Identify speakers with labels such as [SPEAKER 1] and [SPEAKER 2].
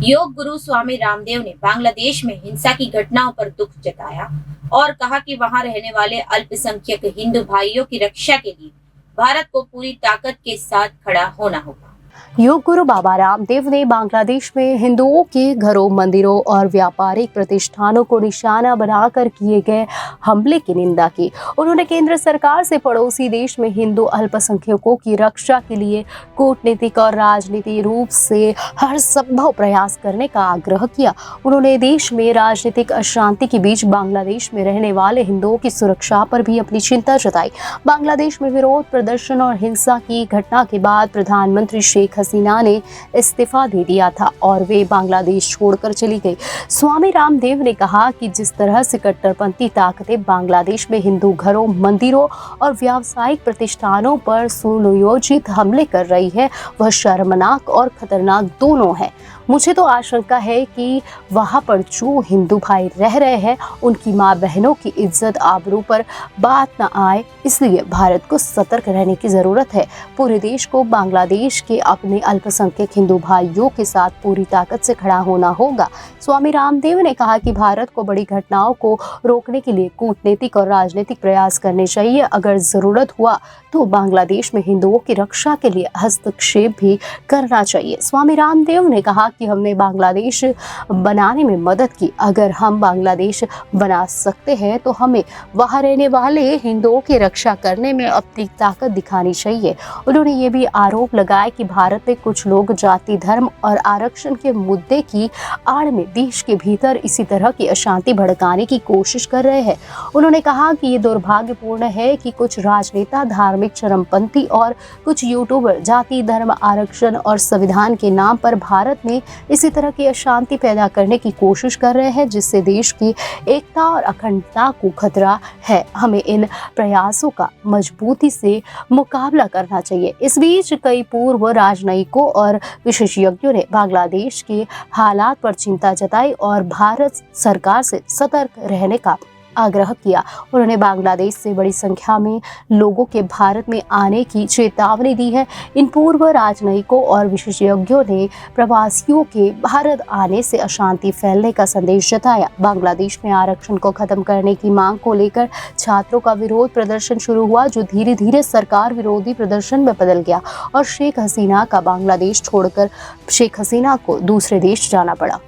[SPEAKER 1] योग गुरु स्वामी रामदेव ने बांग्लादेश में हिंसा की घटनाओं पर दुख जताया और कहा कि वहां रहने वाले अल्पसंख्यक हिंदू भाइयों की रक्षा के लिए भारत को पूरी ताकत के साथ खड़ा होना होगा।
[SPEAKER 2] योग गुरु बाबा रामदेव ने बांग्लादेश में हिंदुओं के घरों, मंदिरों और व्यापारिक प्रतिष्ठानों को निशाना बनाकर किए गए हमले की निंदा की। उन्होंने केंद्र सरकार से पड़ोसी देश में हिंदू अल्पसंख्यकों की रक्षा के लिए कूटनीतिक और राजनीतिक रूप से हर संभव प्रयास करने का आग्रह किया। उन्होंने देश में राजनीतिक अशांति के बीच बांग्लादेश में रहने वाले हिंदुओं की सुरक्षा पर भी अपनी चिंता जताई। बांग्लादेश में विरोध प्रदर्शन और हिंसा की घटना के बाद प्रधानमंत्री शेख हसीना ने इस्तीफा दे दिया था और वे बांग्लादेश छोड़कर चली गई। स्वामी रामदेव ने कहा कि जिस तरह से कट्टरपंथी ताकतें बांग्लादेश में हिंदू घरों, मंदिरों और व्यावसायिक प्रतिष्ठानों पर सुनियोजित हमले कर रही है, वह शर्मनाक और खतरनाक दोनों है। मुझे तो आशंका है कि वहां पर जो हिंदू भाई रह रहे हैं, उनकी माँ बहनों की इज्जत आबरू पर बात न आए, इसलिए भारत को सतर्क रहने की जरूरत है। पूरे देश को बांग्लादेश के अपने अल्पसंख्यक हिंदू भाइयों के साथ पूरी ताकत से खड़ा होना होगा। स्वामी रामदेव ने कहा कि भारत को बड़ी घटनाओं को रोकने के लिए कूटनीतिक और राजनीतिक प्रयास करने चाहिए। अगर जरूरत हुआ तो बांग्लादेश में हिंदुओं की रक्षा के लिए हस्तक्षेप भी करना चाहिए। स्वामी रामदेव ने कहा कि हमने बांग्लादेश बनाने में मदद की। अगर हम बांग्लादेश बना सकते हैं तो हमें वहां रहने वाले हिंदुओं की रक्षा करने में अपनी ताकत दिखानी चाहिए। उन्होंने ये भी आरोप लगाया कि भारत में कुछ लोग जाति, धर्म और आरक्षण के मुद्दे की आड़ में देश के भीतर इसी तरह की अशांति भड़काने की कोशिश कर रहे हैं। उन्होंने कहा कि ये दुर्भाग्यपूर्ण है कि कुछ राजनेता, धार्मिक चरमपंथी और कुछ यूट्यूबर जाति, धर्म, आरक्षण और संविधान के नाम पर भारत में इसी तरह की अशांति पैदा करने की कोशिश कर रहे हैं, जिससे देश की एकता और अखंडता को खतरा है। हमें इन प्रयासों का मजबूती से मुकाबला करना चाहिए। इस बीच कई पूर्व राजनयिकों और विशेषज्ञों ने बांग्लादेश के हालात पर चिंता जताई और भारत सरकार से सतर्क रहने का आग्रह किया। उन्होंने बांग्लादेश से बड़ी संख्या में लोगों के भारत में आने की चेतावनी दी है। इन पूर्व राजनयिकों और विशेषज्ञों ने प्रवासियों के भारत आने से अशांति फैलने का संदेश जताया। बांग्लादेश में आरक्षण को खत्म करने की मांग को लेकर छात्रों का विरोध प्रदर्शन शुरू हुआ, जो धीरे धीरे सरकार विरोधी प्रदर्शन में बदल गया और शेख हसीना को दूसरे देश जाना पड़ा।